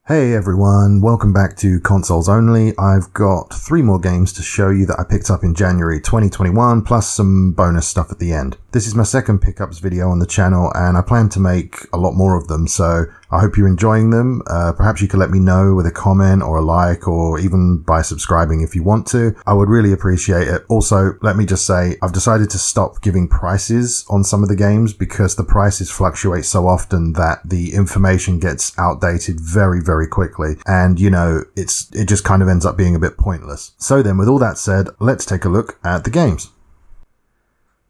Hey everyone, welcome back to Consoles Only. I've got 3 more games to show you that I picked up in January 2021, plus some bonus stuff at the end. This is my second pickups video on the channel, and I plan to make a lot more of them, so I hope you're enjoying them. Perhaps you could let me know with a comment or a like, or even by subscribing if you want to. I would really appreciate it. Also, let me just say, I've decided to stop giving prices on some of the games because the prices fluctuate so often that the information gets outdated very quickly, and it just kind of ends up being a bit pointless. So then, with all that said, let's take a look at the games.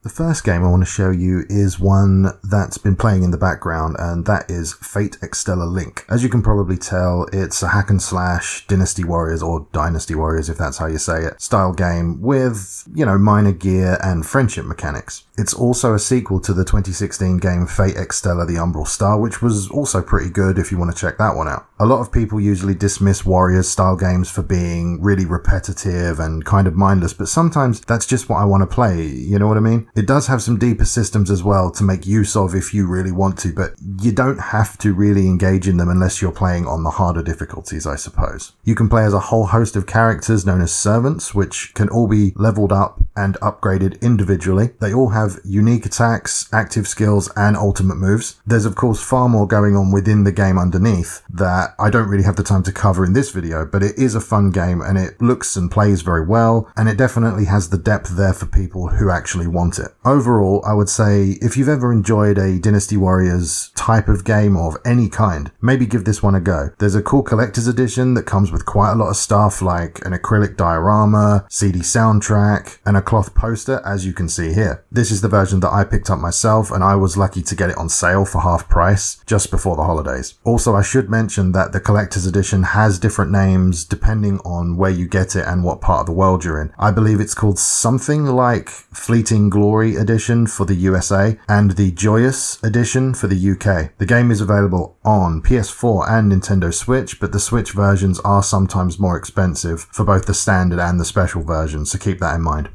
The first game I want to show you is one that's been playing in the background, and that is Fate Extella Link. As you can probably tell, it's a hack and slash Dynasty Warriors, or Dynasty Warriors if that's how you say it, style game with, minor gear and friendship mechanics. It's also a sequel to the 2016 game Fate Extella The Umbral Star, which was also pretty good if you want to check that one out. A lot of people usually dismiss Warriors style games for being really repetitive and kind of mindless, but sometimes that's just what I want to play, you know what I mean? It does have some deeper systems as well to make use of if you really want to, but you don't have to really engage in them unless you're playing on the harder difficulties, I suppose. You can play as a whole host of characters known as servants, which can all be leveled up and upgraded individually. They all have unique attacks, active skills, and ultimate moves. There's of course far more going on within the game underneath that I don't really have the time to cover in this video, but it is a fun game and it looks and plays very well, and it definitely has the depth there for people who actually want it. Overall, I would say if you've ever enjoyed a Dynasty Warriors type of game of any kind, maybe give this one a go. There's a cool collector's edition that comes with quite a lot of stuff like an acrylic diorama, CD soundtrack, and a cloth poster, as you can see here. This is the version that I picked up myself, and I was lucky to get it on sale for half price just before the holidays. Also, I should mention that the collector's edition has different names depending on where you get it and what part of the world you're in. I believe it's called something like Fleeting Glory edition for the USA and the Joyous edition for the UK. The game is available on PS4 and Nintendo Switch, but the Switch versions are sometimes more expensive for both the standard and the special version, so keep that in mind.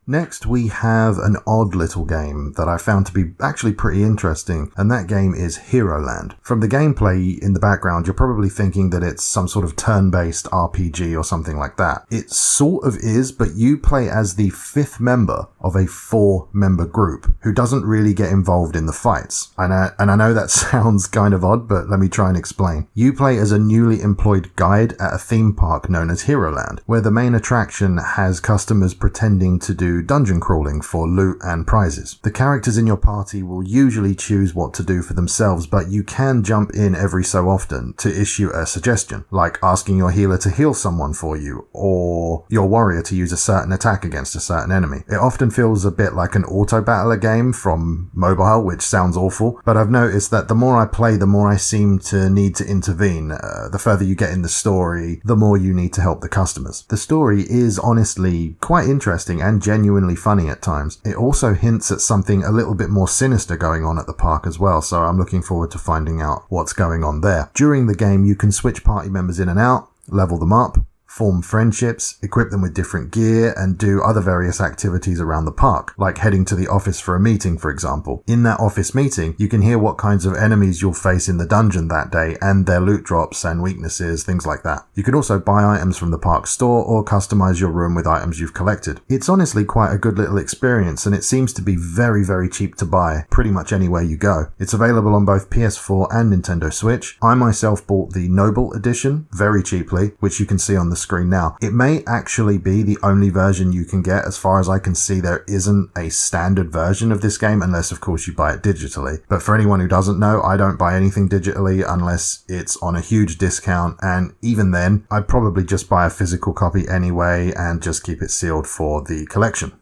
Next, we have an odd little game that I found to be actually pretty interesting, and that game is Heroland. From the gameplay in the background, you're probably thinking that it's some sort of turn-based RPG or something like that. It sort of is, but you play as the 5th member of a 4-member group who doesn't really get involved in the fights. And I know that sounds kind of odd, but let me try and explain. You play as a newly employed guide at a theme park known as Heroland, where the main attraction has customers pretending to do dungeon crawling for loot and prizes. The characters in your party will usually choose what to do for themselves, but you can jump in every so often to issue a suggestion, like asking your healer to heal someone for you, or your warrior to use a certain attack against a certain enemy. It often feels a bit like an auto-battler game from mobile, which sounds awful, but I've noticed that the more I play, the more I seem to need to intervene. The further you get in the story, the more you need to help the customers. The story is honestly quite interesting and genuinely funny at times. It also hints at something a little bit more sinister going on at the park as well, so I'm looking forward to finding out what's going on there. During the game, you can switch party members in and out, level them up, form friendships, equip them with different gear, and do other various activities around the park, like heading to the office for a meeting, for example. In that office meeting, you can hear what kinds of enemies you'll face in the dungeon that day and their loot drops and weaknesses, things like that. You can also buy items from the park store or customize your room with items you've collected. It's honestly quite a good little experience, and it seems to be very cheap to buy pretty much anywhere you go. It's available on both PS4 and Nintendo Switch. I myself bought the Noble Edition very cheaply, which you can see on the screen now. It may actually be the only version you can get. As far as I can see, there isn't a standard version of this game unless of course you buy it digitally. But for anyone who doesn't know, I don't buy anything digitally unless it's on a huge discount, and even then I'd probably just buy a physical copy anyway and just keep it sealed for the collection.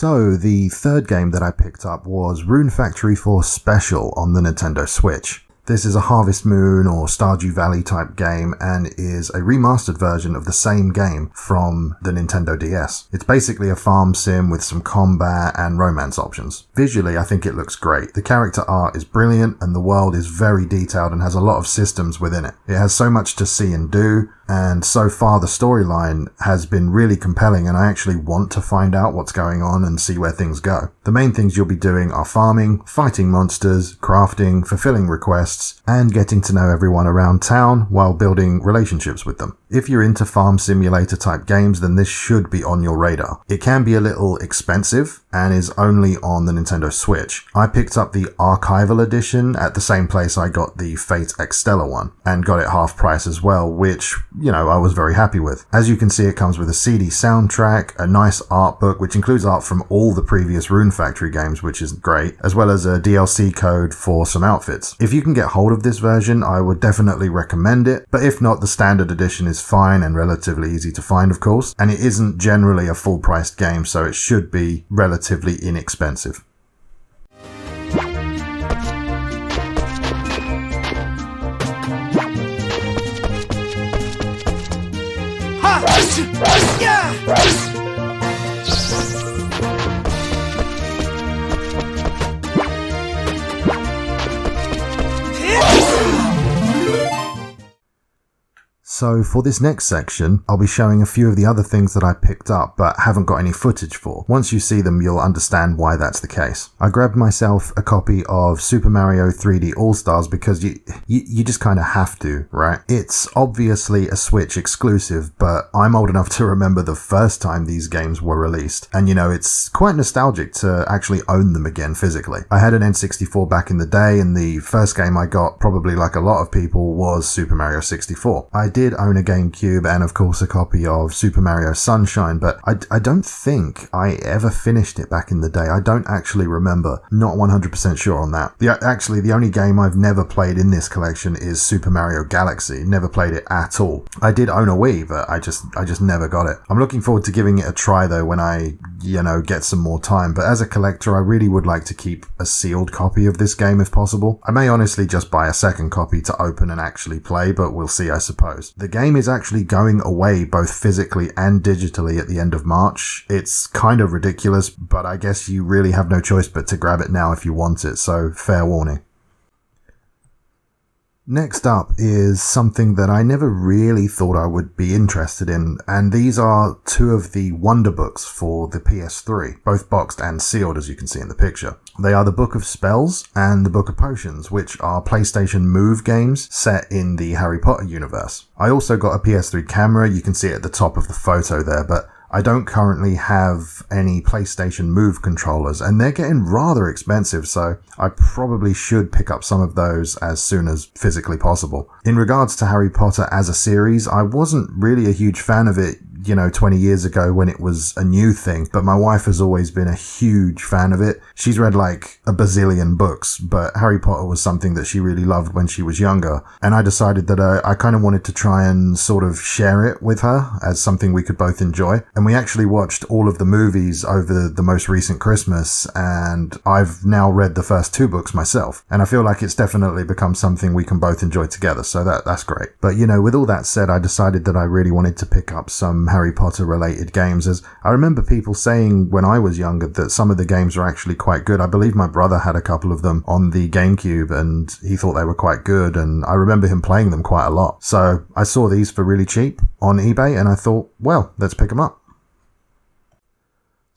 So the third game that I picked up was Rune Factory 4 Special on the Nintendo Switch. This is a Harvest Moon or Stardew Valley type game and is a remastered version of the same game from the Nintendo DS. It's basically a farm sim with some combat and romance options. Visually, I think it looks great. The character art is brilliant and the world is very detailed and has a lot of systems within it. It has so much to see and do, and so far the storyline has been really compelling and I actually want to find out what's going on and see where things go. The main things you'll be doing are farming, fighting monsters, crafting, fulfilling requests, and getting to know everyone around town while building relationships with them. If you're into farm simulator type games, then this should be on your radar. It can be a little expensive and is only on the Nintendo Switch. I picked up the Archival Edition at the same place I got the Fate Extella one and got it half price as well, which, I was very happy with. As you can see, it comes with a CD soundtrack, a nice art book, which includes art from all the previous Rune Factory games, which is great, as well as a DLC code for some outfits. If you can get hold of this version, I would definitely recommend it, but if not, the standard edition is fine and relatively easy to find, of course, and it isn't generally a full-priced game, so it should be relatively inexpensive. So for this next section, I'll be showing a few of the other things that I picked up but haven't got any footage for. Once you see them, you'll understand why that's the case. I grabbed myself a copy of Super Mario 3D All-Stars because you just kind of have to, right? It's obviously a Switch exclusive, but I'm old enough to remember the first time these games were released. And it's quite nostalgic to actually own them again physically. I had an N64 back in the day, and the first game I got, probably like a lot of people, was Super Mario 64. I did own a GameCube and of course a copy of Super Mario Sunshine, but I don't think I ever finished it back in the day. I don't actually remember. Not 100% sure on that. The only game I've never played in this collection is Super Mario Galaxy. Never played it at all. I did own a Wii, but I just never got it. I'm looking forward to giving it a try though when I, get some more time, but as a collector I really would like to keep a sealed copy of this game if possible. I may honestly just buy a second copy to open and actually play, but we'll see, I suppose. The game is actually going away both physically and digitally at the end of March. It's kind of ridiculous, but I guess you really have no choice but to grab it now if you want it, so fair warning. Next up is something that I never really thought I would be interested in, and these are two of the Wonder Books for the PS3, both boxed and sealed as you can see in the picture. They are the Book of Spells and the Book of Potions, which are PlayStation Move games set in the Harry Potter universe. I also got a PS3 camera, you can see it at the top of the photo there, but I don't currently have any PlayStation Move controllers, and they're getting rather expensive, so I probably should pick up some of those as soon as physically possible. In regards to Harry Potter as a series, I wasn't really a huge fan of it 20 years ago when it was a new thing, but my wife has always been a huge fan of it. She's read like a bazillion books, but Harry Potter was something that she really loved when she was younger, and I decided that I kind of wanted to try and sort of share it with her as something we could both enjoy. And we actually watched all of the movies over the most recent Christmas, and I've now read the first two books myself, and I feel like it's definitely become something we can both enjoy together, so that's great. But with all that said, I decided that I really wanted to pick up some Harry Potter related games, as I remember people saying when I was younger that some of the games were actually quite good. I believe my brother had a couple of them on the GameCube and he thought they were quite good, and I remember him playing them quite a lot. So I saw these for really cheap on eBay and I thought, well, let's pick them up.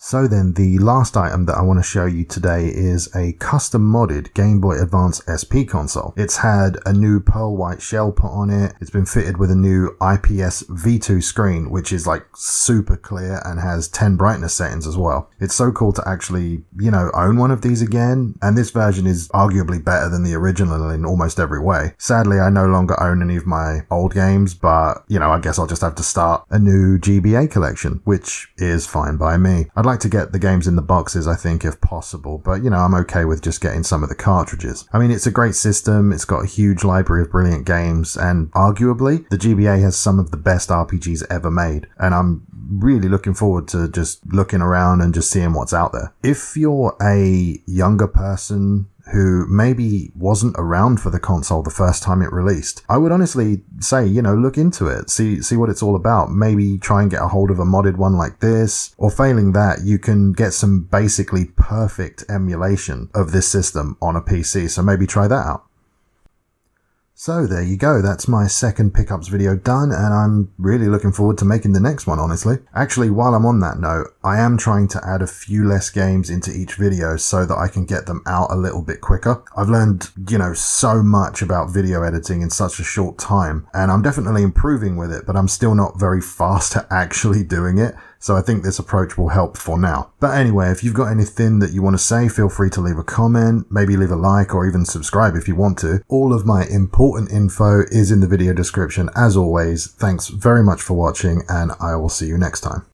So then, the last item that I want to show you today is a custom modded Game Boy Advance SP console. It's had a new pearl white shell put on it. It's been fitted with a new IPS V2 screen, which is like super clear and has 10 brightness settings as well. It's so cool to actually, own one of these again. And this version is arguably better than the original in almost every way. Sadly, I no longer own any of my old games, but, I guess I'll just have to start a new GBA collection, which is fine by me. I'd like to get the games in the boxes, I think, if possible, but I'm okay with just getting some of the cartridges. I mean, it's a great system, it's got a huge library of brilliant games, and arguably the GBA has some of the best RPGs ever made, and I'm really looking forward to just looking around and just seeing what's out there. If you're a younger person who maybe wasn't around for the console the first time it released, I would honestly say, look into it, see what it's all about. Maybe try and get a hold of a modded one like this, or failing that, you can get some basically perfect emulation of this system on a PC, so maybe try that out. So there you go, that's my second pickups video done, and I'm really looking forward to making the next one, honestly. Actually, while I'm on that note, I am trying to add a few less games into each video so that I can get them out a little bit quicker. I've learned, so much about video editing in such a short time, and I'm definitely improving with it, but I'm still not very fast at actually doing it. So I think this approach will help for now. But anyway, if you've got anything that you want to say, feel free to leave a comment, maybe leave a like, or even subscribe if you want to. All of my important info is in the video description as always. Thanks very much for watching, and I will see you next time.